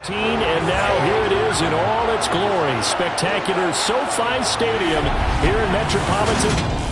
And now here it is in all its glory. Spectacular SoFi Stadium here in Metropolitan.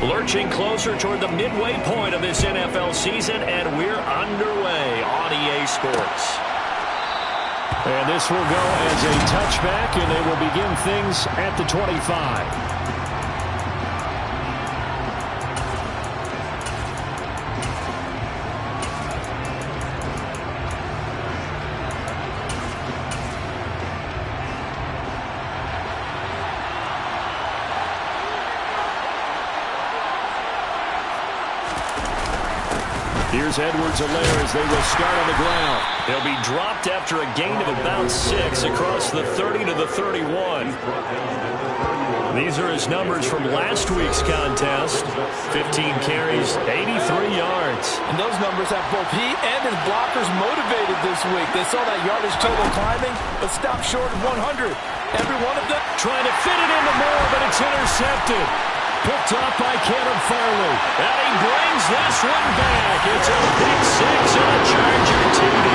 Lurching closer toward the midway point of this NFL season, and we're underway on EA Sports. And this will go as a touchback, and they will begin things at the 25. Here's Edwards-Helaire as they will start on the ground. He'll be dropped after a gain of about 6 across the 30 to the 31. These are his numbers from last week's contest. 15 carries, 83 yards. And those numbers have both he and his blockers motivated this week. They saw that yardage total climbing, but stopped short of 100. Every one of them trying to fit it into Moore, but it's intercepted. Picked up by Caleb Farley. And he brings this one back. It's a big 6 and a Charger TD.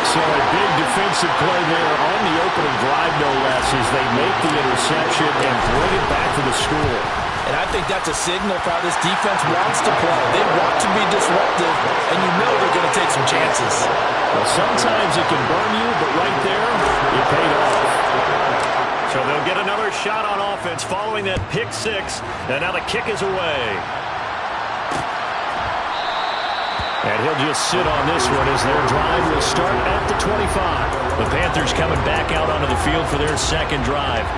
So a big defensive play there on the opening drive, no less, as they make the interception and bring it back to the score. And I think that's a signal for how this defense wants to play. They want to be disruptive, and you know they're going to take some chances. Well, sometimes it can burn you, but right there, it paid off. So they'll get another shot on offense following that pick 6, and now the kick is away. And he'll just sit on this one as their drive will start at the 25. The Panthers coming back out onto the field for their second drive.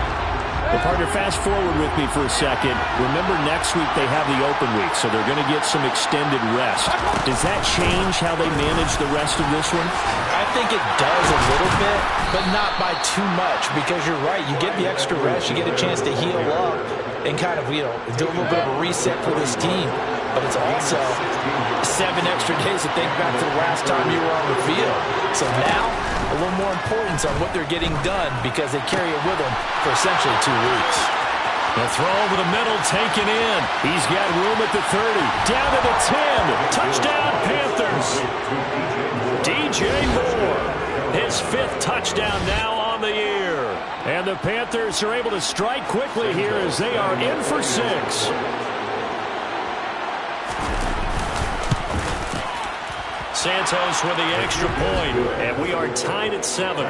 Well, partner, fast forward with me for a second. Remember, next week they have the open week, so they're going to get some extended rest. Does that change how they manage the rest of this one? I think it does a little bit, but not by too much, because you're right. You get the extra rest. You get a chance to heal up and kind of, do a little bit of a reset for this team. But it's also 7 extra days to think back to the last time you were on the field. So now, a little more importance on what they're getting done because they carry it with them for essentially 2 weeks. The throw over the middle taken in. He's got room at the 30. Down to the 10. Touchdown, Panthers. DJ Moore. His 5th touchdown now on the year. And the Panthers are able to strike quickly here as they are in for 6. Santos with the extra point, and we are tied at 7.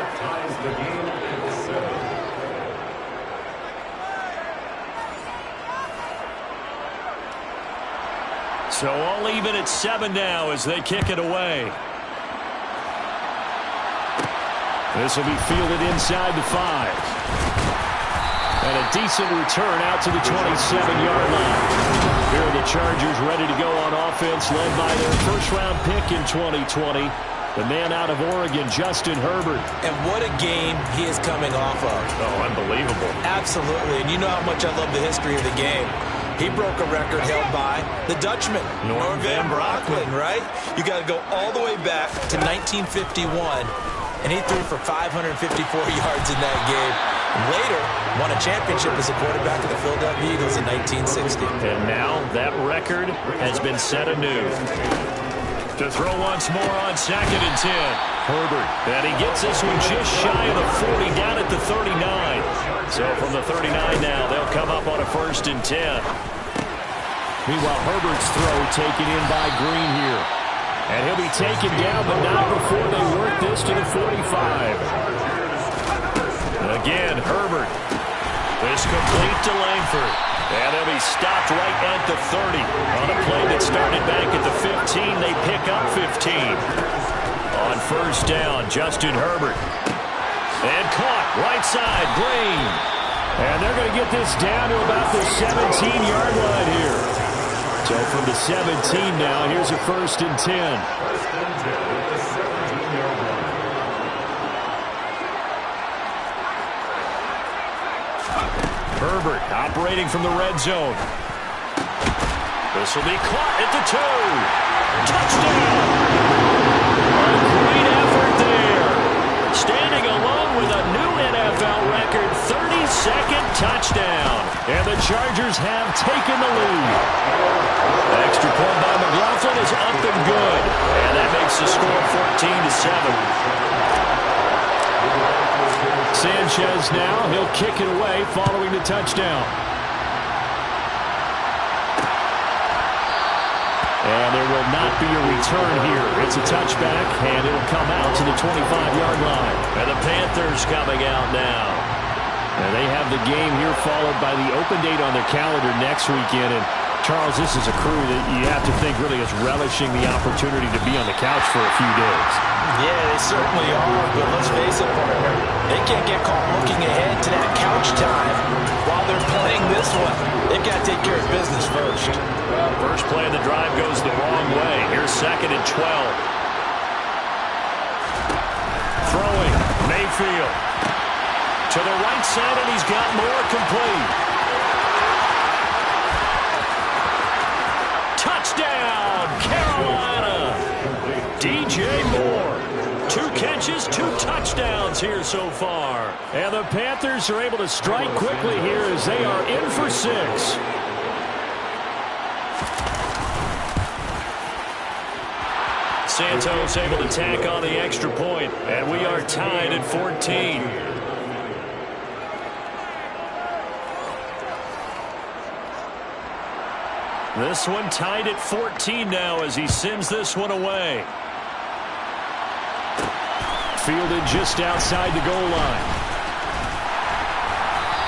So all even at 7 now as they kick it away. This will be fielded inside the 5. And a decent return out to the 27-yard line. Here are the Chargers ready to go on offense, led by their first-round pick in 2020, The man out of Oregon, Justin Herbert. And what a game he is coming off of. Oh, unbelievable. Absolutely. And you know how much I love the history of the game. He broke a record held by the Dutchman, Norm van Brocklin, right? You got to go all the way back to 1951, and he threw for 554 yards in that game. And later, won a championship as a quarterback of the Philadelphia Eagles in 1960. And now that record has been set anew. To throw once more on 2nd and 10. Herbert. And he gets this one just shy of the 40, down at the 39. So from the 39 now, they'll come up on a 1st and 10. Meanwhile, Herbert's throw taken in by Green here. And he'll be taken down, but not before they work this to the 45. Again, Herbert. This complete to Langford. And they'll be stopped right at the 30. On a play that started back at the 15, they pick up 15. On 1st down, Justin Herbert. And caught right side, Green. And they're going to get this down to about the 17-yard line here. So from the 17 now, here's a 1st and 10. Herbert operating from the red zone. This will be caught at the 2. Touchdown! A great effort there. Standing alone with a new NFL record, 32nd touchdown. And the Chargers have taken the lead. Extra point by McLaughlin is up and good. And that makes the score 14-7. Sanchez now, he'll kick it away following the touchdown. And there will not be a return here. It's a touchback, and it'll come out to the 25-yard line. And the Panthers coming out now. And they have the game here followed by the open date on their calendar next weekend. And Charles, this is a crew that you have to think really is relishing the opportunity to be on the couch for a few days. Yeah, they certainly are, but let's face it, partner. They can't get caught looking ahead to that couch time while they're playing this one. They've got to take care of business first. First play of the drive goes the wrong way. Here's 2nd and 12. Throwing, Mayfield. To the right side, and he's got more complete. Touchdown, Carolina! DJ Moore. 2 catches, 2 touchdowns here so far. And the Panthers are able to strike quickly here as they are in for 6. Santos able to tack on the extra point, and we are tied at 14. This one tied at 14 now as he sends this one away. Fielded just outside the goal line.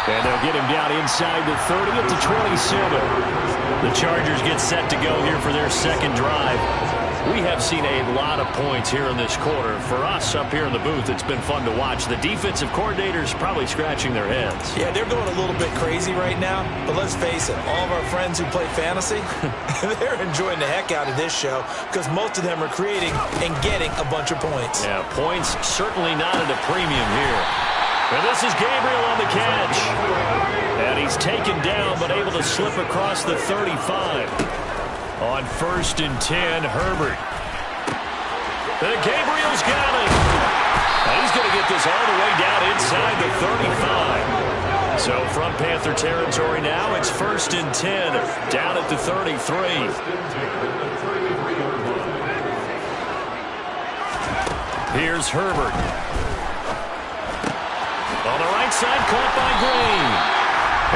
And they'll get him down inside the 30 at the 27. The Chargers get set to go here for their 2nd drive. We have seen a lot of points here in this quarter. For us up here in the booth, it's been fun to watch. The defensive coordinators probably scratching their heads. Yeah, they're going a little bit crazy right now. But let's face it, all of our friends who play fantasy, they're enjoying the heck out of this show because most of them are creating and getting a bunch of points. Yeah, points certainly not at a premium here. And this is Gabriel on the catch. And he's taken down but able to slip across the 35. On 1st and 10, Herbert. And Gabriel's got it. And he's going to get this all the way down inside the 35. So from Panther territory now, it's 1st and 10, down at the 33. Here's Herbert. On the right side, caught by Green.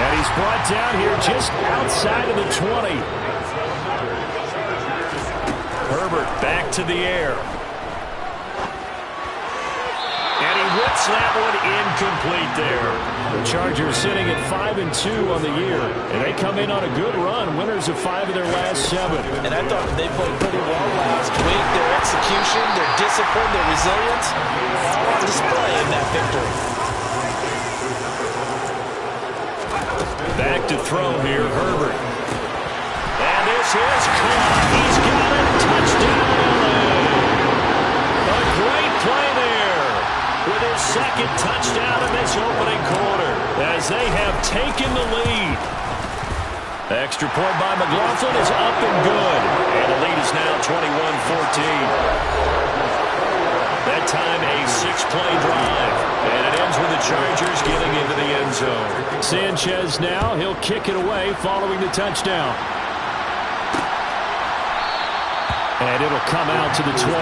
And he's brought down here just outside of the 20. Herbert back to the air. And he whips that one incomplete there. The Chargers sitting at 5-2 on the year. And they come in on a good run, winners of 5 of their last 7. And I thought they played pretty well last week. Their execution, their discipline, their resilience, all on display in that victory. Back to throw here, Herbert. And this is caught. He's got it. Touchdown, LA. A second touchdown in this opening quarter as they have taken the lead. Extra point by McLaughlin is up and good. And the lead is now 21-14. That time a 6-play drive. And it ends with the Chargers getting into the end zone. Sanchez now, he'll kick it away following the touchdown. And it'll come out to the 25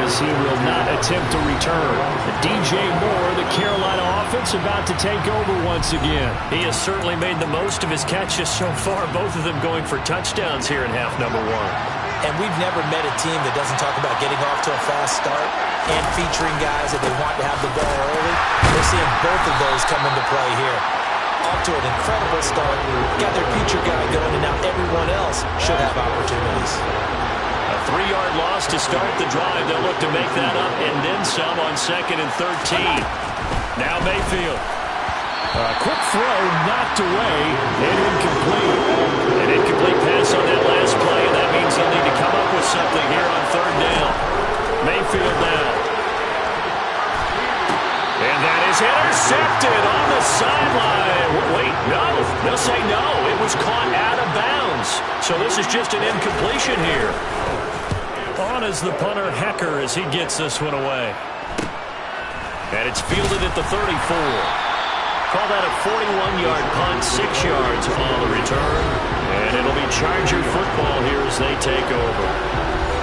as he will not attempt to return. DJ Moore, the Carolina offense, about to take over once again. He has certainly made the most of his catches so far, both of them going for touchdowns here in half number one. And we've never met a team that doesn't talk about getting off to a fast start and featuring guys that they want to have the ball early. We're seeing both of those come into play here. Off to an incredible start, got their feature guy going, and now everyone else should have opportunities. A 3-yard loss to start the drive. They'll look to make that up and then some on 2nd and 13. Now Mayfield. A quick throw knocked away and incomplete. An incomplete pass on that last play, and that means they'll need to come up with something here on 3rd down. Mayfield now. And that is intercepted on the sideline. Wait, no. They'll say no. It was caught out of bounds. So this is just an incompletion here. On is the punter, Hecker, as he gets this one away. And it's fielded at the 34. Call that a 41-yard punt, 6 yards on the return. And it'll be Charger football here as they take over.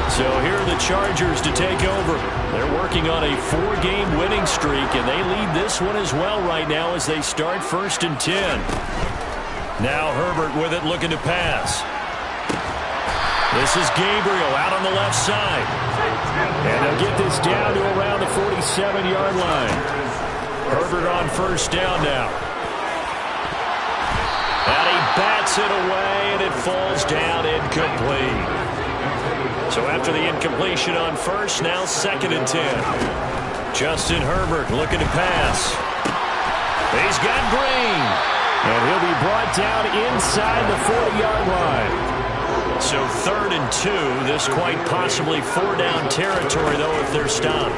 So here are the Chargers to take over. They're working on a 4-game winning streak, and they lead this one as well right now as they start 1st and 10. Now Herbert with it, looking to pass. This is Gabriel out on the left side. And they'll get this down to around the 47-yard line. Herbert on 1st down now. And he bats it away, and it falls down incomplete. So after the incompletion on 1st, now 2nd and 10. Justin Herbert looking to pass. He's got Green. And he'll be brought down inside the 40-yard line. So 3rd and 2. This quite possibly 4-down territory, though, if they're stopped.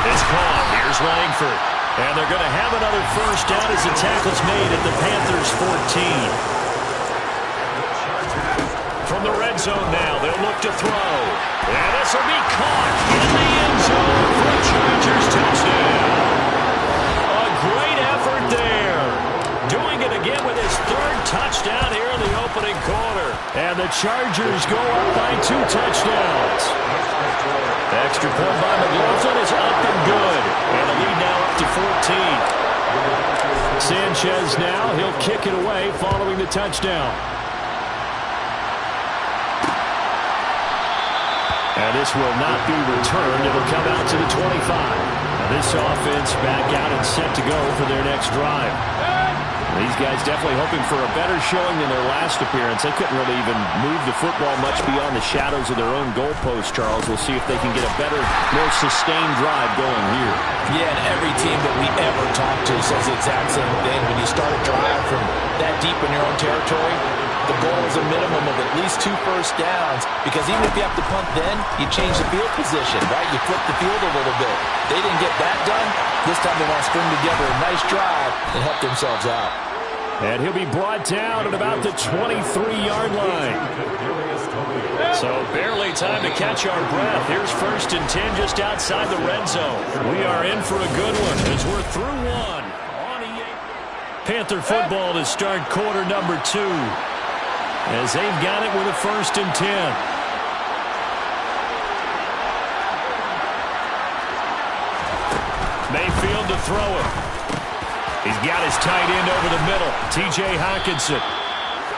It's caught. Here's Langford. And they're going to have another 1st down as the tackle's made at the Panthers' 14. From the red zone now, they'll look to throw. And this will be caught in the end zone for a Chargers touchdown. A great effort there. Doing it again with his 3rd touchdown here in the opening quarter. And the Chargers go up by 2 touchdowns. Extra point by McLaughlin is up and good. And the lead now up to 14. Sanchez now, he'll kick it away following the touchdown. And this will not be returned. It'll come out to the 25. Now this offense back out and set to go for their next drive. These guys definitely hoping for a better showing than their last appearance. They couldn't really even move the football much beyond the shadows of their own goalpost, Charles. We'll see if they can get a better, more sustained drive going here. Yeah, and every team that we ever talk to says the exact same thing. When you start a drive from that deep in your own territory, the goal is a minimum of at least 2 first downs, because even if you have to punt then, you change the field position, right? You flip the field a little bit. They didn't get that done. This time they want to string together a nice drive and help themselves out. And he'll be brought down at about the 23-yard line. So barely time to catch our breath. Here's 1st and 10 just outside the red zone. We are in for a good one as we're through one. On Panther football to start quarter number 2. As they've got it with a 1st and 10. Mayfield to throw it. He's got his tight end over the middle, T.J. Hockenson.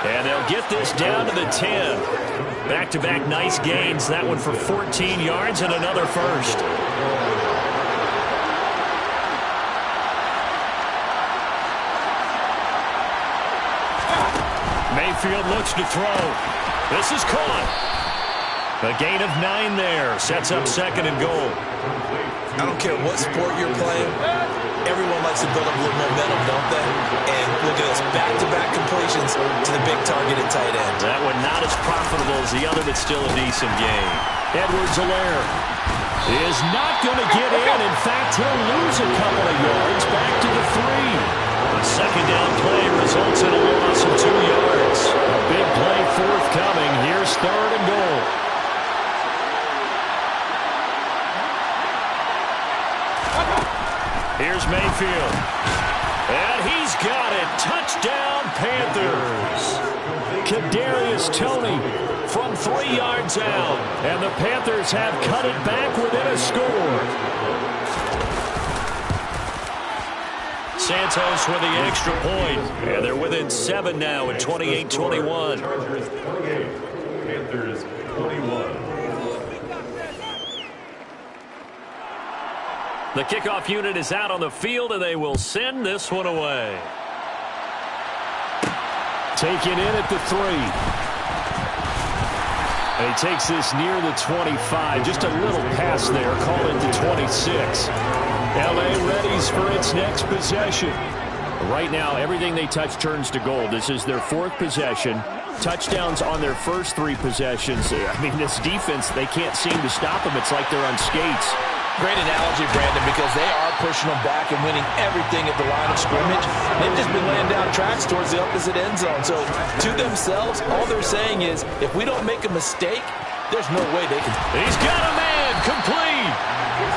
And they'll get this down to the 10. Back-to-back nice gains. That one for 14 yards and another 1st. Mayfield looks to throw. This is caught. A gain of 9 there. Sets up 2nd and goal. I don't care what sport you're playing. Everyone likes to build up a little momentum, don't they? And look at this, back-to-back completions to the big targeted tight end. That one not as profitable as the other, but still a decent game. Edwards-Helaire. is not going to get in. In fact, he'll lose a couple of yards back to the 3. The second down play results in a loss of 2 yards. A big play forthcoming. Here's 3rd and goal. Here's Mayfield. And he's got it. Touchdown, Panthers. Kadarius Toney from 3 yards out. And the Panthers have cut it back within a score. Santos with the extra point. And they're within 7 now at 28-21. Chargers 28, Panthers 21. The kickoff unit is out on the field, and they will send this one away. Taken in at the 3. And he takes this near the 25. Just a little pass there. Call it the 26. L.A. readies for its next possession. Right now, everything they touch turns to gold. This is their 4th possession. Touchdowns on their first 3 possessions. I mean, this defense, they can't seem to stop them. It's like they're on skates. Great analogy, Brandon, because they are pushing them back and winning everything at the line of scrimmage. They've just been laying down tracks towards the opposite end zone. So, to themselves, all they're saying is, if we don't make a mistake, there's no way they can. He's got a man, complete.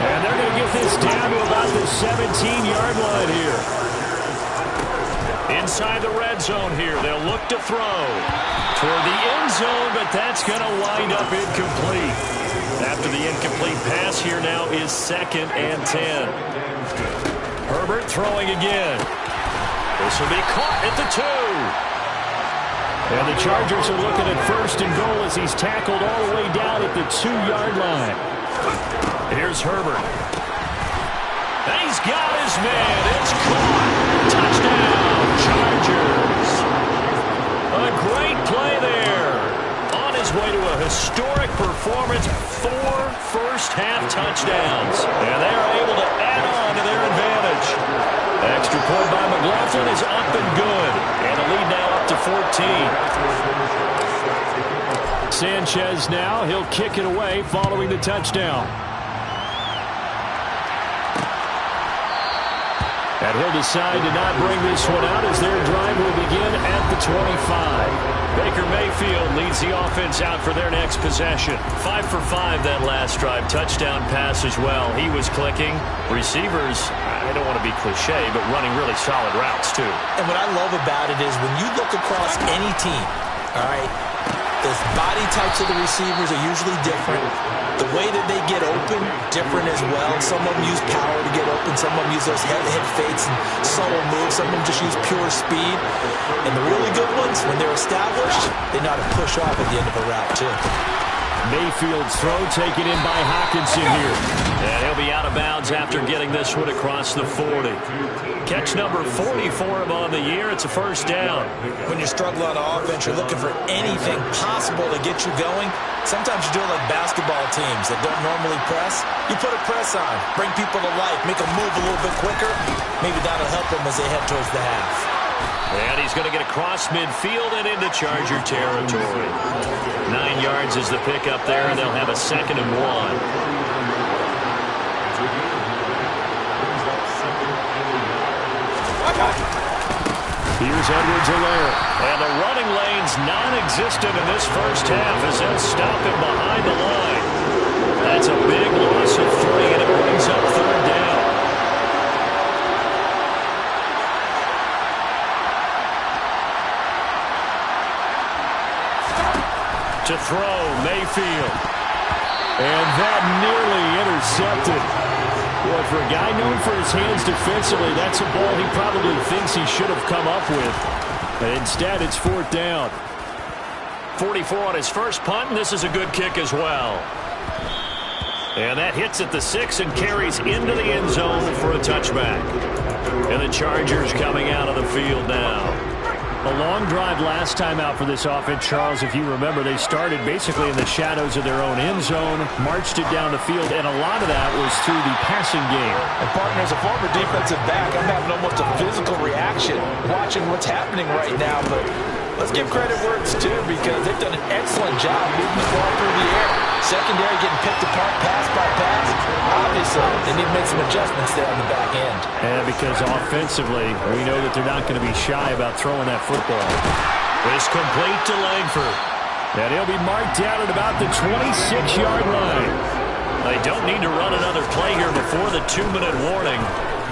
And they're going to get this down to about the 17-yard line here. Inside the red zone here, they'll look to throw toward the end zone, but that's going to wind up incomplete. After the incomplete pass, here now is 2nd and 10. Herbert throwing again. This will be caught at the 2. And the Chargers are looking at 1st and goal as he's tackled all the way down at the 2-yard line. Here's Herbert. And he's got his man. It's caught. Touchdown, Chargers. A great play there. On his way to a historic performance, 4 first-half touchdowns. And they are able to add on to their advantage. Extra point by McLaughlin is up and good. And the lead now up to 14. Sanchez now, he'll kick it away following the touchdown. And he'll decide to not bring this one out as their drive will begin at the 25. Baker Mayfield leads the offense out for their next possession. 5 for 5 that last drive. Touchdown pass as well. He was clicking. Receivers, I don't want to be cliche, but running really solid routes too. And what I love about it is when you look across any team, all right, the body types of the receivers are usually different. The way that they get open, different as well. Some of them use power to get open. Some of them use those head fakes and subtle moves. Some of them just use pure speed. And the really good ones, when they're established, they know how to push off at the end of a route, too. Mayfield's throw taken in by Hockenson here. And he'll be out of bounds after getting this one across the 40. Catch number 40 for him on the year. It's a first down. When you struggle on offense, you're looking for anything possible to get you going. Sometimes you do it like basketball teams that don't normally press. You put a press on, bring people to life, make them move a little bit quicker. Maybe that'll help them as they head towards the half. And he's going to get across midfield and into Charger territory. 9 yards is the pickup there, and they'll have a 2nd and 1. Here's Edwards-Helaire. And the running lane's non-existent in this first half as they'll stop him behind the line. That's a big loss of 3, and it brings up 3rd down. To throw, Mayfield. And that nearly intercepted. Boy, for a guy known for his hands defensively, that's a ball he probably thinks he should have come up with. And instead, it's 4th down. 44 on his first punt, and this is a good kick as well. And that hits at the 6 and carries into the end zone for a touchback. And the Chargers coming out of the field now. A long drive last time out for this offense, Charles. If you remember, they started basically in the shadows of their own end zone, marched it down the field, and a lot of that was through the passing game. And partner, as a former defensive back, I'm having almost a physical reaction watching what's happening right now. But Let's give credit where it's due because they've done an excellent job moving the ball through the air. Secondary getting picked apart pass by pass. Obviously, they need to make some adjustments there on the back end. And because offensively, we know that they're not going to be shy about throwing that football. It's complete to Langford. And he'll be marked down at about the 26-yard line. They don't need to run another play here before the 2-minute warning.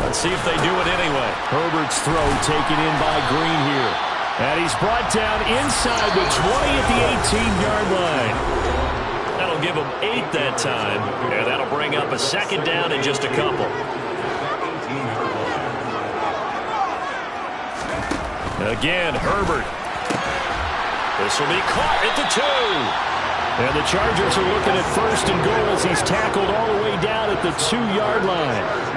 Let's see if they do it anyway. Herbert's throw taken in by Green here. And he's brought down inside the 20 at the 18-yard line. That'll give him 8 that time. And that'll bring up a second down in just a couple. Again, Herbert. This will be caught at the 2. And the Chargers are looking at first and goal as he's tackled all the way down at the 2-yard line.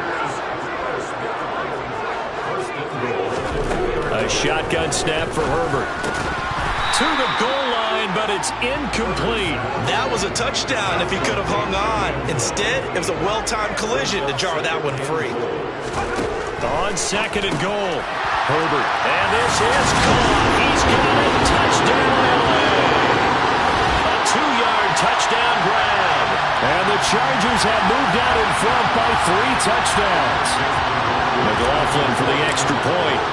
A shotgun snap for Herbert. To the goal line, but it's incomplete. That was a touchdown if he could have hung on. Instead, it was a well-timed collision to jar that one free. On second and goal, Herbert. And this is caught. He's got it. Touchdown, LA. A 2-yard touchdown grab. And the Chargers have moved out in front by 3 touchdowns. McLaughlin for the extra point.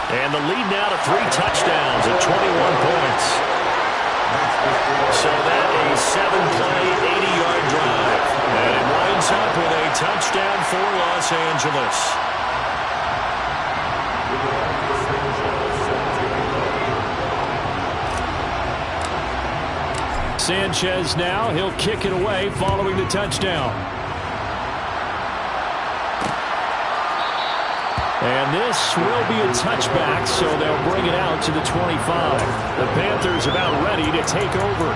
And the lead now to 3 touchdowns at 21 points. So that a 7-play, 80-yard drive. And it winds up with a touchdown for Los Angeles. Sanchez now, he'll kick it away following the touchdown. And this will be a touchback, so they'll bring it out to the 25. The Panthers about ready to take over.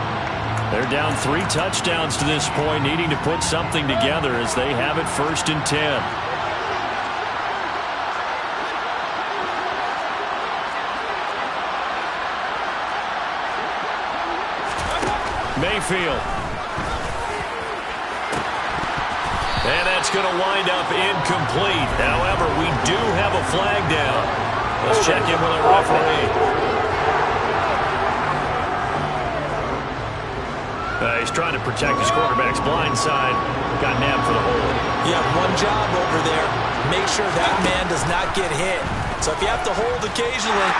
They're down 3 touchdowns to this point, needing to put something together as they have it 1st and 10. Mayfield. And that's going to wind up incomplete. However, we do have a flag down. Let's check in with our referee. He's trying to protect his quarterback's blind side. Got nabbed for the hold. You have one job over there. Make sure that man does not get hit. So if you have to hold occasionally.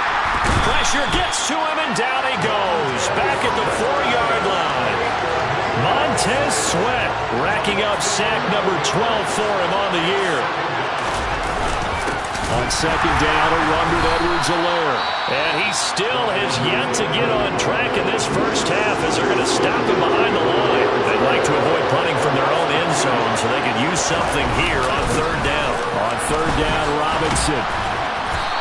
Pressure gets to him, and down he goes. Back at the 4-yard line. Montez Sweat racking up sack number 12 for him on the year. On second down, a run with Edwards-Helaire. And he still has yet to get on track in this first half as they're going to stop him behind the line. They'd like to avoid punting from their own end zone so they could use something here on 3rd down. On 3rd down, Robinson.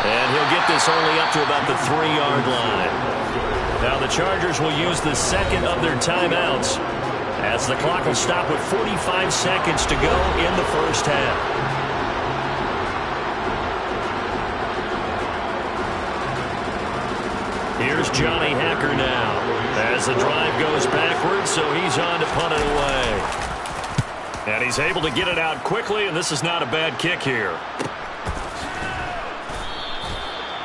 And he'll get this only up to about the 3-yard line. Now the Chargers will use the second of their timeouts as the clock will stop with 45 seconds to go in the first half. Here's Johnny Hacker now as the drive goes backwards, so he's on to punt it away. And he's able to get it out quickly, and this is not a bad kick here.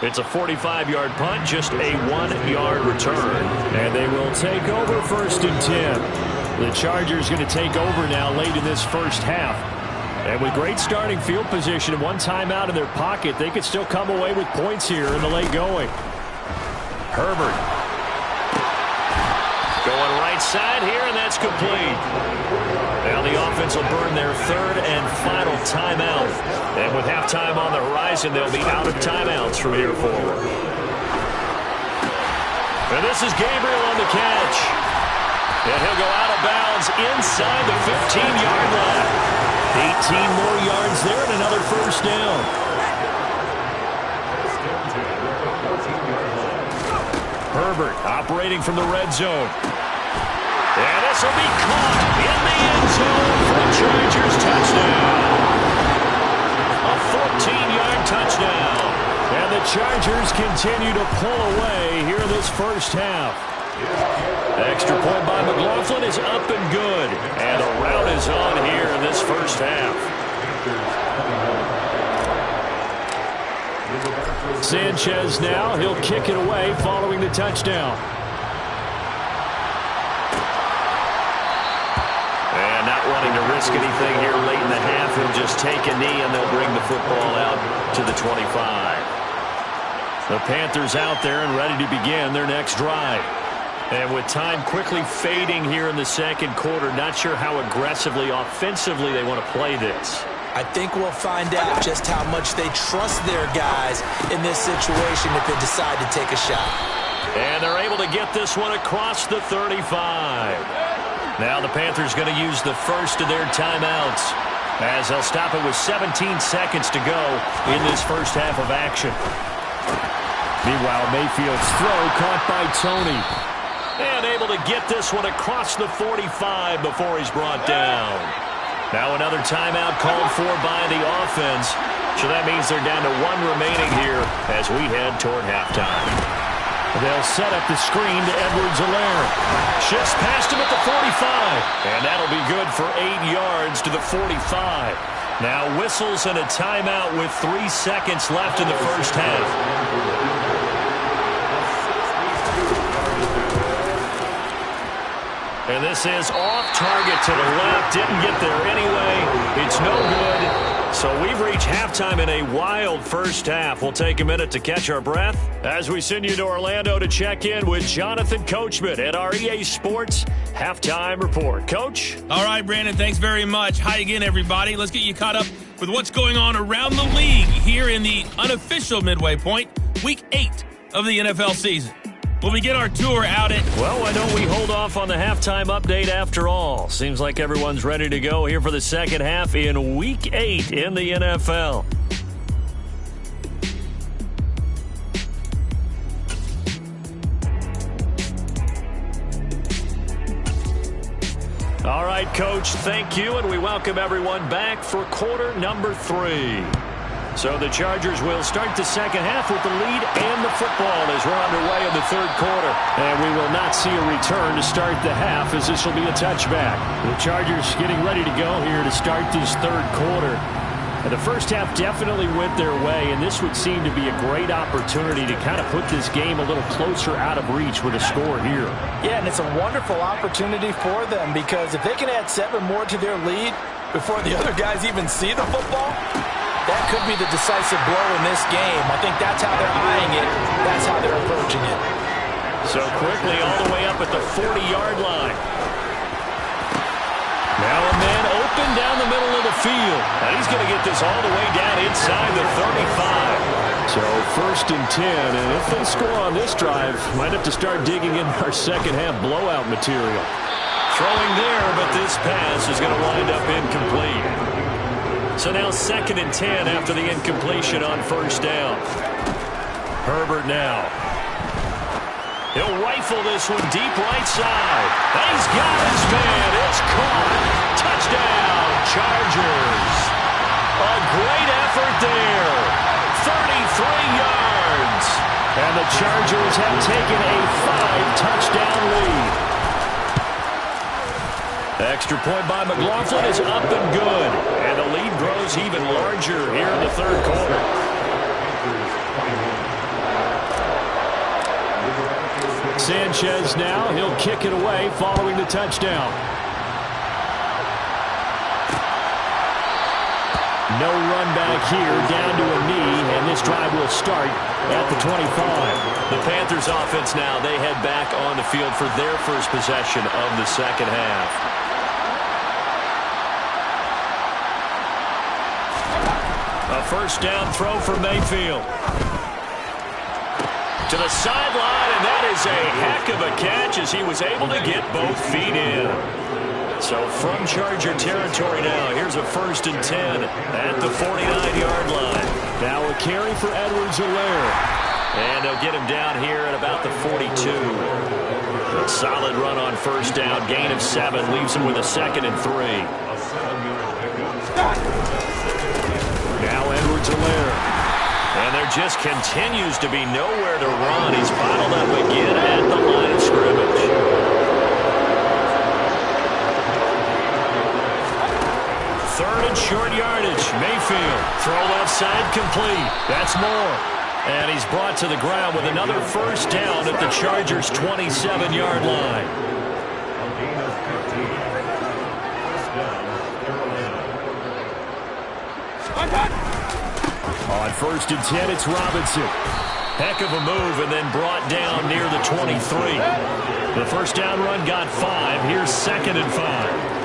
It's a 45-yard punt, just a 1-yard return. And they will take over 1st and 10. The Chargers going to take over now late in this first half. And with great starting field position and 1 timeout in their pocket, they could still come away with points here in the late going. Herbert. Going right side here, and that's complete. Now the offense will burn their 3rd and final timeout. And with halftime on the horizon, they'll be out of timeouts from here forward. And this is Gabriel on the catch. And he'll go out of bounds inside the 15-yard line. 18 more yards there and another first down. Herbert operating from the red zone. And this will be caught in the end zone for the Chargers touchdown. A 14-yard touchdown. And the Chargers continue to pull away here in this first half. Extra point by McLaughlin is up and good. And a rout is on here in this first half. Sanchez now, he'll kick it away following the touchdown. And not wanting to risk anything here late in the half, he'll just take a knee and they'll bring the football out to the 25. The Panthers out there and ready to begin their next drive. And with time quickly fading here in the second quarter, not sure how aggressively, offensively they want to play this. I think we'll find out just how much they trust their guys in this situation if they decide to take a shot. And they're able to get this one across the 35. Now the Panthers going to use the first of their timeouts as they'll stop it with 17 seconds to go in this first half of action. Meanwhile, Mayfield's throw caught by Tony. And able to get this one across the 45 before he's brought down. Now another timeout called for by the offense. So that means they're down to one remaining here as we head toward halftime. They'll set up the screen to Edwards-Helaire. Shifts past him at the 45. And that'll be good for 8 yards to the 45. Now whistles and a timeout with 3 seconds left in the first half. And this is off target to the left. Didn't get there anyway. It's no good. So we've reached halftime in a wild first half. We'll take a minute to catch our breath as we send you to Orlando to check in with Jonathan Coachman at our EA Sports Halftime Report. Coach? All right, Brandon, thanks very much. Hi again, everybody. Let's get you caught up with what's going on around the league here in the unofficial midway point, Week 8 of the NFL season. We'll begin our tour out at... Well, why don't we hold off on the halftime update after all? Seems like everyone's ready to go here for the second half in Week 8 in the NFL. All right, Coach, thank you, and we welcome everyone back for quarter number 3. So the Chargers will start the second half with the lead and the football as we're underway in the third quarter. And we will not see a return to start the half as this will be a touchback. The Chargers getting ready to go here to start this third quarter. And the first half definitely went their way, and this would seem to be a great opportunity to kind of put this game a little closer out of reach with a score here. Yeah, and it's a wonderful opportunity for them because if they can add 7 more to their lead before the other guys even see the football, that could be the decisive blow in this game. I think that's how they're eyeing it. That's how they're approaching it. So quickly all the way up at the 40-yard line. Now a man open down the middle of the field. And he's going to get this all the way down inside the 35. So first and 10. And if they score on this drive, might have to start digging in our second half blowout material. Throwing there, but this pass is going to wind up incomplete. So now second and 10 after the incompletion on first down. Herbert now. He'll rifle this one deep right side. He's got his man. It's caught. Touchdown, Chargers. A great effort there. 33 yards. And the Chargers have taken a 5-touchdown lead. Extra point by McLaughlin is up and good. And the lead grows even larger here in the third quarter. Sanchez now. He'll kick it away following the touchdown. No run back here, down to a knee, and this drive will start at the 25. The Panthers offense now, they head back on the field for their first possession of the second half. A first down throw for Mayfield. To the sideline, and that is a heck of a catch as he was able to get both feet in. So from Charger territory now, here's a first and 10 at the 49-yard line. Now a carry for Edwards-Helaire. And they'll get him down here at about the 42. A solid run on first down. Gain of 7 leaves him with a second and 3. Now Edwards-Helaire. And there just continues to be nowhere to run. He's bottled up again at the line of scrimmage. Third and short yardage. Mayfield. Throw left side complete. That's Moore. And he's brought to the ground with another first down at the Chargers' 27-yard line. On 1st and 10, it's Robinson. Heck of a move, and then brought down near the 23. The first down run got 5. Here's 2nd and 5.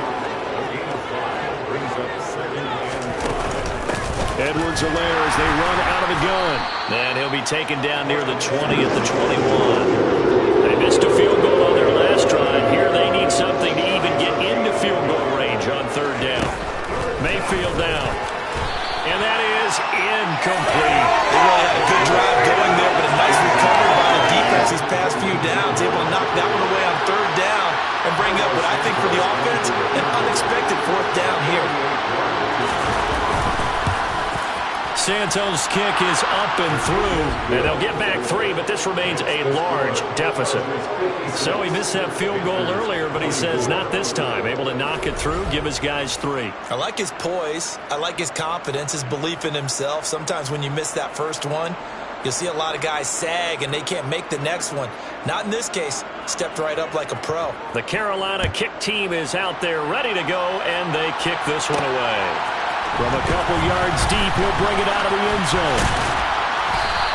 Edwards-Helaire as they run out of the gun. And he'll be taken down near the 20 at the 21. They missed a field goal on their last drive. Here they need something to even get into field goal range on 3rd down. Mayfield down. And that is incomplete. They really had a good drive going there, but a nice recovery by the defense these past few downs. Able to knock that one away on 3rd down and bring up what I think for the offense, an unexpected 4th down here. Santos' kick is up and through, and they'll get back 3, but this remains a large deficit. So he missed that field goal earlier, but he says not this time. Able to knock it through, give his guys 3. I like his poise. I like his confidence, his belief in himself. Sometimes when you miss that first one, you'll see a lot of guys sag, and they can't make the next one. Not in this case. Stepped right up like a pro. The Carolina kick team is out there ready to go, and they kick this one away. From a couple yards deep, he'll bring it out of the end zone.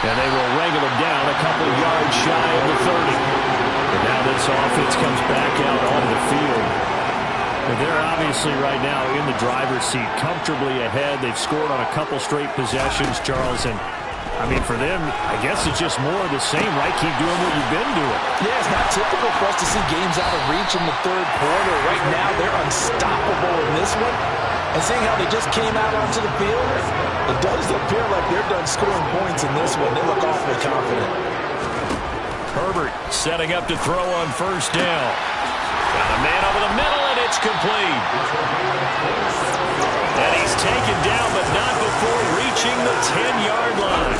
And they will wrangle him down a couple yards shy of the 30. And now this offense comes back out onto the field. And they're obviously right now in the driver's seat, comfortably ahead. They've scored on a couple straight possessions, Charles. And, I mean, for them, I guess it's just more of the same, right? Keep doing what you've been doing. Yeah, it's not typical for us to see games out of reach in the 3rd quarter. Right now, they're unstoppable in this one. And seeing how they just came out onto the field, it does appear like they're done scoring points in this one. They look awfully confident. Herbert setting up to throw on 1st down. Got a man over the middle, and it's complete. And he's taken down, but not before reaching the 10-yard line.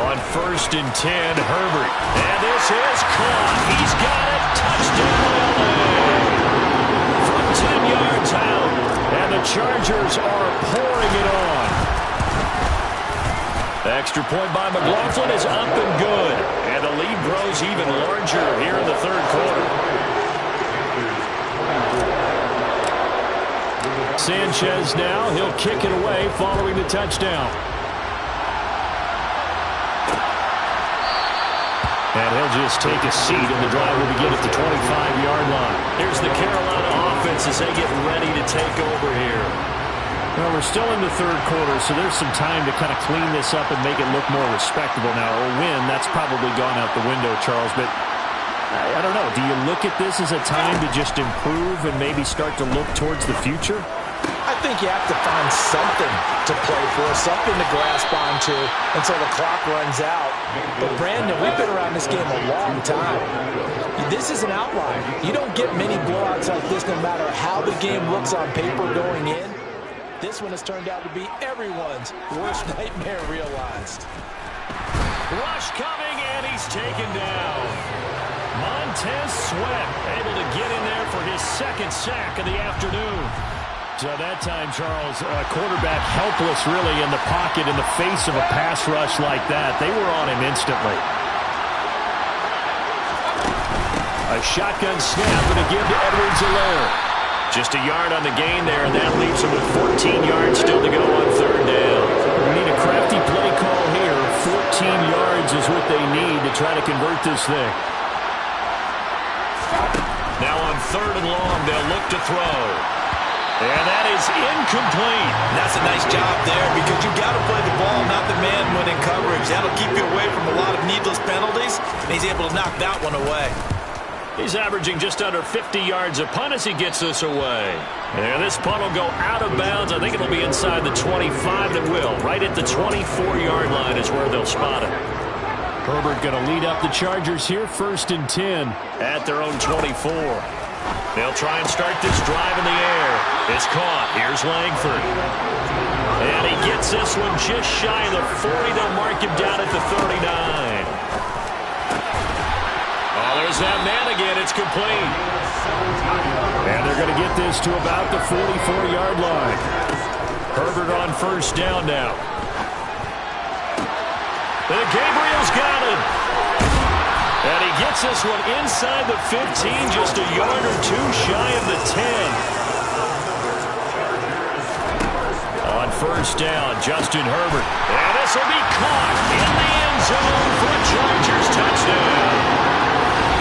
On 1st and 10, Herbert. And this is caught. He's got it. Touchdown, LA. From 10 yards out. And the Chargers are pouring it on. The extra point by McLaughlin is up and good. And the lead grows even larger here in the 3rd quarter. Sanchez now. He'll kick it away following the touchdown. And he'll just take a seat, and the drive will begin at the 25-yard line. Here's the Carolina offense as they get ready to take over here. Well, we're still in the 3rd quarter, so there's some time to kind of clean this up and make it look more respectable now. A win, that's probably gone out the window, Charles, but I don't know. Do you look at this as a time to just improve and maybe start to look towards the future? I think you have to find something to play for, something to grasp onto until the clock runs out. But, Brandon, we've been around this game a long time. This is an outlier. You don't get many blowouts like this no matter how the game looks on paper going in. This one has turned out to be everyone's worst nightmare realized. Rush coming, and he's taken down. Montez Sweat able to get in there for his 2nd sack of the afternoon. So that time, Charles, quarterback helpless really in the pocket in the face of a pass rush like that. They were on him instantly. A shotgun snap and a give to Edwards-Helaire. Just a yard on the gain there, and that leaves him with 14 yards still to go on 3rd down. We need a crafty play call here. 14 yards is what they need to try to convert this thing. Now on 3rd and long, they'll look to throw. And that is incomplete. That's a nice job there because you've got to play the ball, not the man when in coverage. That'll keep you away from a lot of needless penalties, and he's able to knock that one away. He's averaging just under 50 yards a punt as he gets this away. And this punt will go out of bounds. I think it'll be inside the 25 that will. Right at the 24-yard line is where they'll spot it. Herbert going to lead up the Chargers here, 1st and 10 at their own 24. They'll try and start this drive in the air. It's caught. Here's Langford. And he gets this one just shy of the 40. They'll mark him down at the 39. Oh, there's that man again. It's complete. And they're going to get this to about the 44-yard line. Herbert on 1st down now. And Gabriel's got it. And he gets this one inside the 15, just a yard or two shy of the 10. On first down, Justin Herbert. And this will be caught in the end zone for a Chargers touchdown.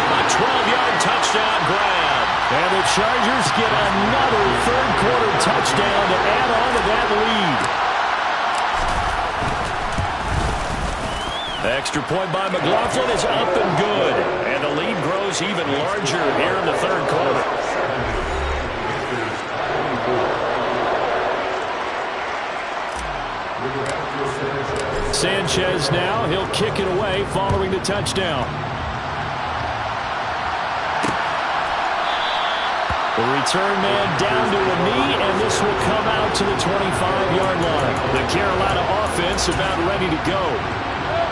A 12-yard touchdown grab. And the Chargers get another third-quarter touchdown to add on to that lead. The extra point by McLaughlin is up and good. And the lead grows even larger here in the third quarter. Sanchez now, he'll kick it away following the touchdown. The return man down to a knee, and this will come out to the 25-yard line. The Carolina offense about ready to go.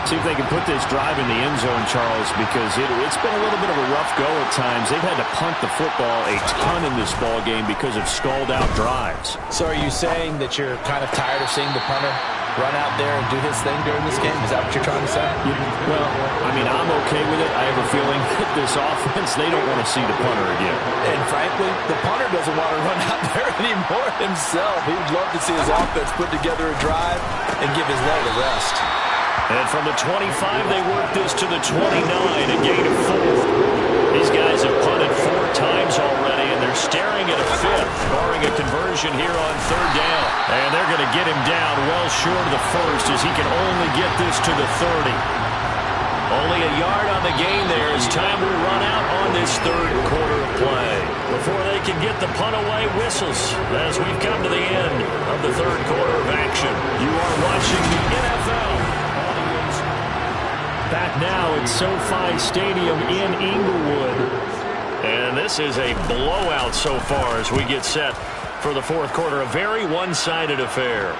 See if they can put this drive in the end zone, Charles, because it's been a little bit of a rough go at times. They've had to punt the football a ton in this ball game because of stalled-out drives. So are you saying that you're kind of tired of seeing the punter run out there and do his thing during this game? Is that what you're trying to say? Well, I mean, I'm okay with it. I have a feeling that this offense, they don't want to see the punter again. And frankly, the punter doesn't want to run out there anymore himself. He'd love to see his offense put together a drive and give his leg a rest. And from the 25, they work this to the 29, a gain of 4. These guys have punted 4 times already, and they're staring at a 5th, barring a conversion here on third down. And they're going to get him down well short of the first, as he can only get this to the 30. Only a yard on the gain there as time will run out on this third quarter of play. Before they can get the punt away, whistles as we've come to the end of the third quarter of action. You are watching the NFL. Back now at SoFi Stadium in Inglewood. And this is a blowout so far as we get set for the fourth quarter. A very one-sided affair.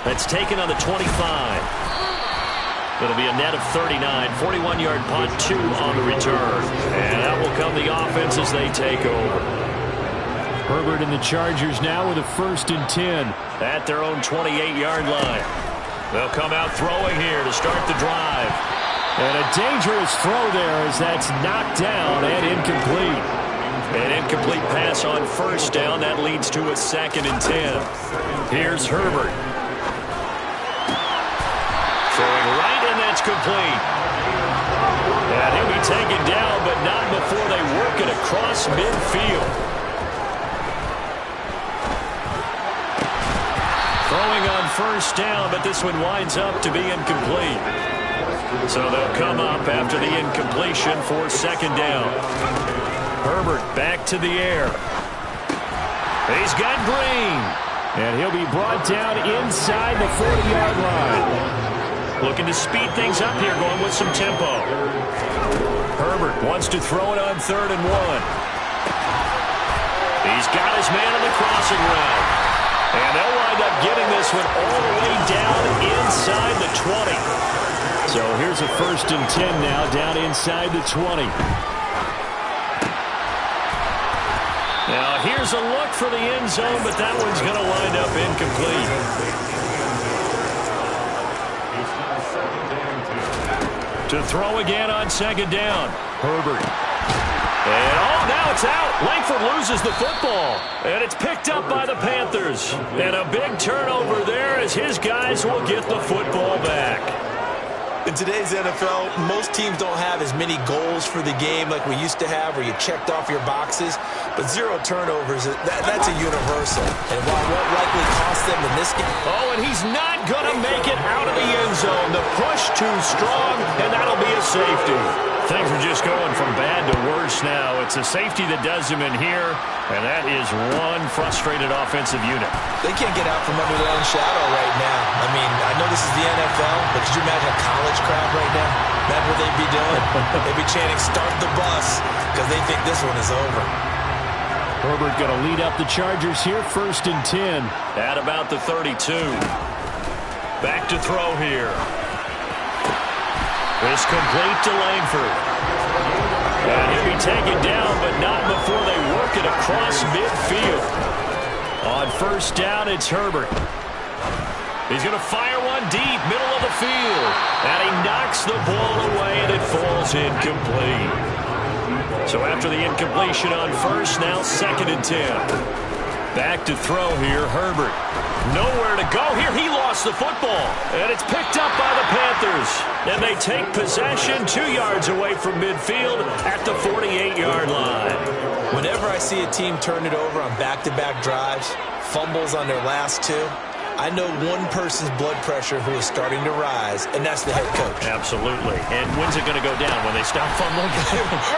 That's taken on the 25. It'll be a net of 39. 41-yard punt, 2 on the return. And out will come the offense as they take over. Herbert and the Chargers now with a 1st and 10. At their own 28-yard line. They'll come out throwing here to start the drive. And a dangerous throw there as that's knocked down and incomplete. An incomplete pass on first down. That leads to a 2nd and 10. Here's Herbert. Throwing right, and that's complete. And he'll be taken down, but not before they work it across midfield. Throwing on first down, but this one winds up to be incomplete. So they'll come up after the incompletion for 2nd down. Herbert back to the air. He's got Green. And he'll be brought down inside the 40-yard line. Looking to speed things up here, going with some tempo. Herbert wants to throw it on 3rd and 1. He's got his man on the crossing route. And they'll wind up getting this one all the way down inside the 20. So here's a 1st and 10 now down inside the 20. Now here's a look for the end zone, but that one's going to wind up incomplete. To throw again on 2nd down. Herbert. And, now it's out. Langford loses the football. And it's picked up by the Panthers. And a big turnover there as his guys will get the football back. In today's NFL, most teams don't have as many goals for the game like we used to have where you checked off your boxes. But 0 turnovers, that's a universal. And while it won't likely cost them in this game. Oh, and he's not going to make it out of the end zone. The push too strong, and that'll be a safety. Things are just going from bad to worse now. It's a safety that does him in here, and that is one frustrated offensive unit. They can't get out from under their own shadow right now. I mean, I know this is the NFL, but could you imagine a college crowd right now? That's what they'd be doing. They'd be chanting, "Start the bus," because they think this one is over. Herbert going to lead up the Chargers here, 1st and 10. At about the 32. Back to throw here. It's complete to Langford. And he'll be taken down, but not before they work it across midfield. On first down, it's Herbert. He's going to fire one deep, middle of the field. And he knocks the ball away, and it falls incomplete. So after the incompletion on first, now 2nd and 10. Back to throw here, Herbert. Nowhere to go here. He lost the football. And it's picked up by the Panthers. And they take possession 2 yards away from midfield at the 48-yard line. Whenever I see a team turn it over on back-to-back drives, fumbles on their last 2, I know one person's blood pressure who is starting to rise, and that's the head coach. Absolutely. And when's it going to go down? When they stop fumbling?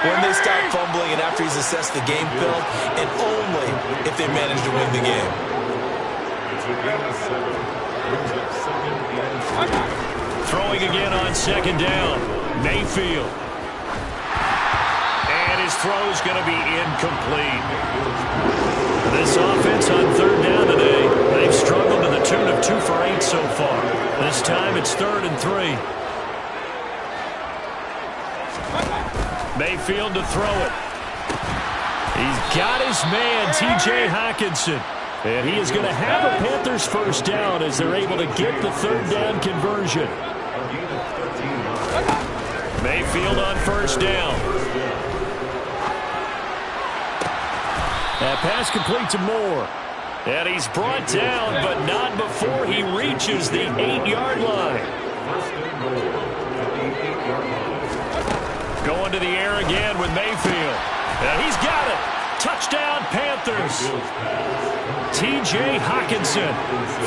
When they stop fumbling and after he's assessed the game film, and only if they manage to win the game. Throwing again on 2nd down. Mayfield. And his throw's going to be incomplete. This offense on 3rd down today, they've struggled to the tune of 2 for 8 so far. This time it's 3rd and 3. Mayfield to throw it. He's got his man, T.J. Hockenson. And he is going to have a Panthers first down as they're able to get the 3rd down conversion. Mayfield on first down. That pass complete to Moore. And he's brought down, but not before he reaches the 8-yard line. Going to the air again with Mayfield. And he's got it. Touchdown, Panthers. T.J. Hockenson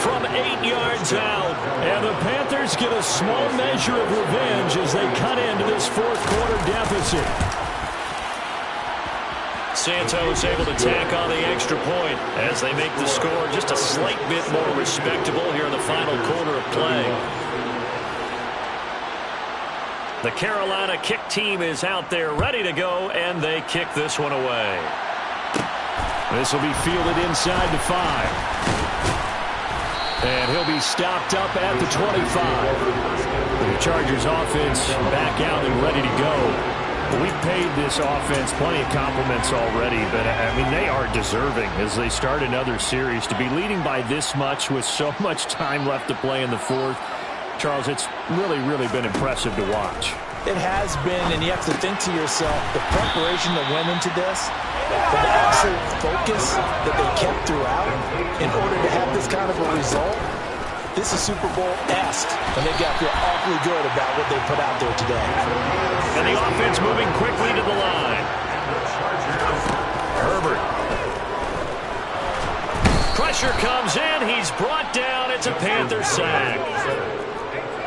from 8 yards out. And the Panthers get a small measure of revenge as they cut into this 4th quarter deficit. Santos able to tack on the extra point as they make the score just a slight bit more respectable here in the final quarter of play. The Carolina kick team is out there ready to go, and they kick this one away. This will be fielded inside the 5. And he'll be stopped up at the 25. The Chargers offense back out and ready to go. We've paid this offense plenty of compliments already, but, I mean, they are deserving as they start another series. To be leading by this much with so much time left to play in the 4th, Charles, it's really, really been impressive to watch. It has been, and you have to think to yourself, the preparation that went into this, the absolute focus that they kept throughout in order to have this kind of a result. This is Super Bowl-esque, and they've got to feel awfully good about what they put out there today. And the offense moving quickly to the line. Herbert. Pressure comes in. He's brought down. It's a Panther sack.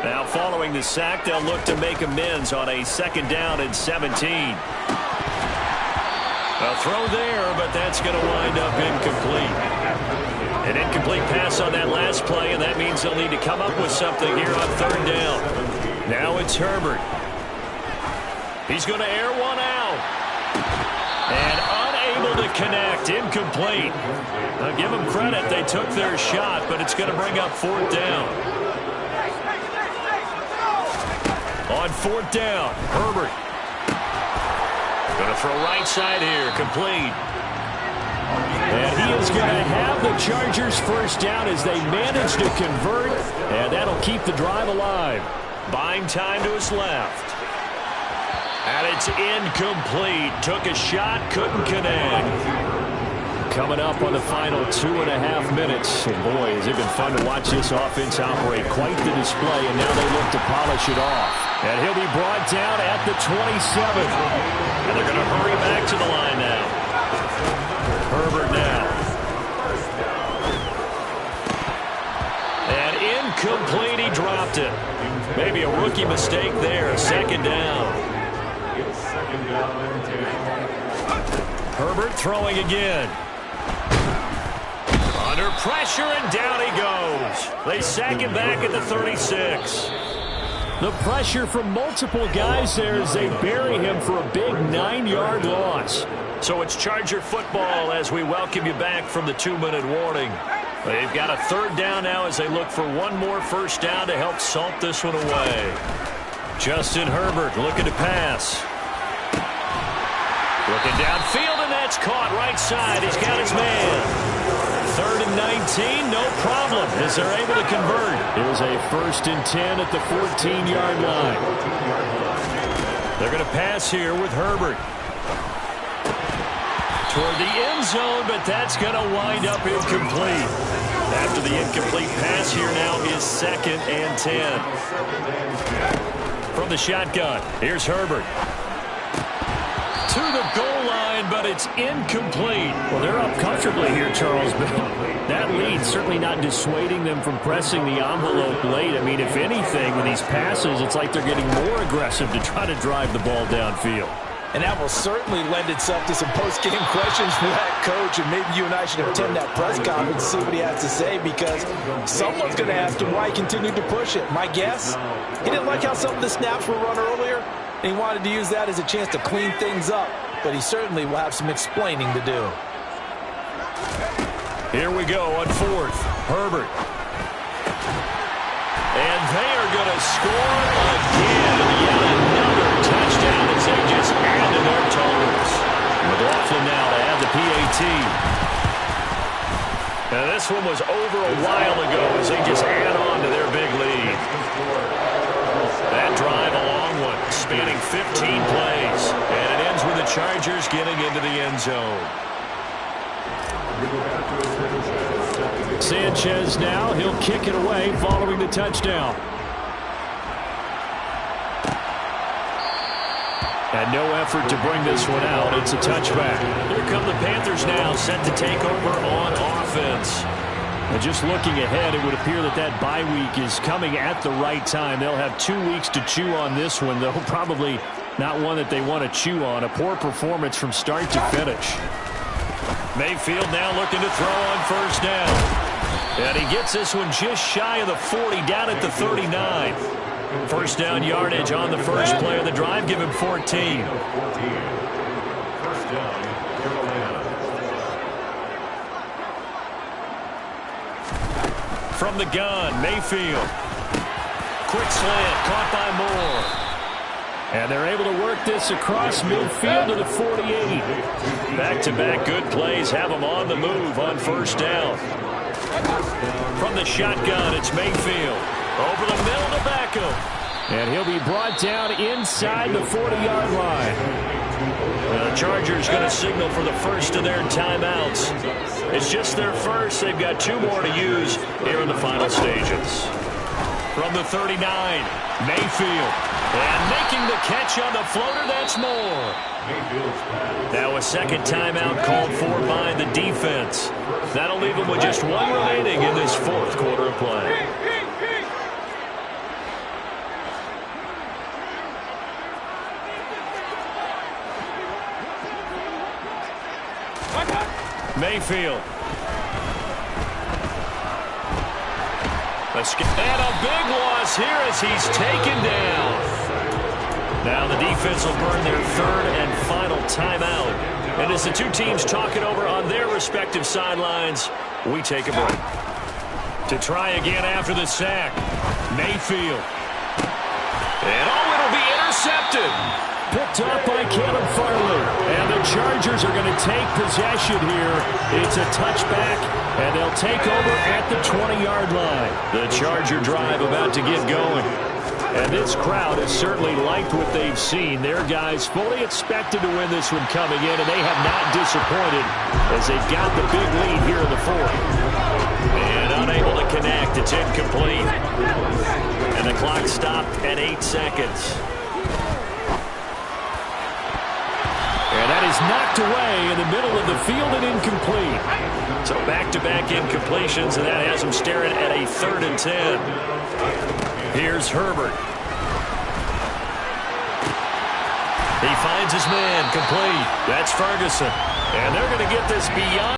Now following the sack, they'll look to make amends on a 2nd down and 17. A throw there, but that's going to wind up incomplete. An incomplete pass on that last play, and that means they'll need to come up with something here on 3rd down. Now it's Herbert. He's going to air one out. And unable to connect. Incomplete. Now give them credit. They took their shot, but it's going to bring up 4th down. On 4th down, Herbert. Going to throw right side here. Complete. And he is going to have the Chargers first down as they manage to convert, and that'll keep the drive alive. Buying time to his left. And it's incomplete. Took a shot, couldn't connect. Coming up on the final 2.5 minutes. And boy, has it been fun to watch this offense operate. Quite the display, and now they look to polish it off. And he'll be brought down at the 27. And they're going to hurry back to the line now. Herbert now. And incomplete, he dropped it. Maybe a rookie mistake there. 2nd down. Herbert throwing again. Under pressure, and down he goes. They sack him back at the 36. The pressure from multiple guys there as they bury him for a big 9-yard loss. So it's Charger football as we welcome you back from the 2-minute warning. They've got a 3rd down now as they look for one more first down to help salt this one away. Justin Herbert looking to pass. Looking downfield, and that's caught right side. He's got his man. 3rd and 19, no problem, as they're able to convert. Here's a 1st and 10 at the 14-yard line. They're going to pass here with Herbert. Toward the end zone, but that's going to wind up incomplete. After the incomplete pass, here now is 2nd and 10. From the shotgun, here's Herbert. To the goal line, but it's incomplete. Well, they're up comfortably here, Charles, but that lead certainly not dissuading them from pressing the envelope late. I mean, if anything, with these passes, it's like they're getting more aggressive to try to drive the ball downfield. And that will certainly lend itself to some post-game questions for that coach, and maybe you and I should attend that press conference to see what he has to say, because someone's going to ask him why he continued to push it. My guess, he didn't like how some of the snaps were run earlier, and he wanted to use that as a chance to clean things up, but he certainly will have some explaining to do. Here we go on 4th. Herbert. And they are going to score again. Yet another touchdown as they just add to their totals. McLaughlin now to add the PAT. Now this one was over a while ago as they just add on to their big lead. That drive, a long one, spanning 15 plays. And it ends with the Chargers getting into the end zone. Sanchez now, he'll kick it away following the touchdown. And no effort to bring this one out. It's a touchback. Here come the Panthers now, set to take over on offense. And just looking ahead, it would appear that that bye week is coming at the right time. They'll have 2 weeks to chew on this one, though probably not one that they want to chew on. A poor performance from start to finish. Mayfield now looking to throw on 1st down. And he gets this one just shy of the 40, down at the 39. 1st down yardage on the first play of the drive. Give him 14. 1st down, Carolina. From the gun, Mayfield. Quick slant, caught by Moore. And they're able to work this across midfield to the 48. Back-to-back good plays have them on the move on 1st down. From the shotgun, it's Mayfield. Over the middle to Beckham. And he'll be brought down inside the 40-yard line. The Chargers going to signal for the first of their timeouts. It's just their first. They've got 2 more to use here in the final stages. From the 39, Mayfield. And making the catch on the floater, that's Moore. Now a second timeout called for by the defense. That'll leave them with just 1 remaining in this 4th quarter of play. Mayfield. And a big loss here as he's taken down. Now the defense will burn their 3rd and final timeout. And as the 2 teams talk it over on their respective sidelines, we take a break. To try again after the sack, Mayfield. And it'll be intercepted. Picked up by Caleb Farley. And the Chargers are going to take possession here. It's a touchback, and they'll take over at the 20-yard line. The Charger drive about to get going. And this crowd has certainly liked what they've seen. Their guys fully expected to win this one coming in, and they have not disappointed as they've got the big lead here in the 4th. And unable to connect. It's incomplete. And the clock stopped at 8 seconds. And that is knocked away in the middle of the field and incomplete. So back-to-back incompletions, and that has them staring at a 3rd and 10. Here's Herbert. He finds his man, complete. That's Ferguson. And they're going to get this beyond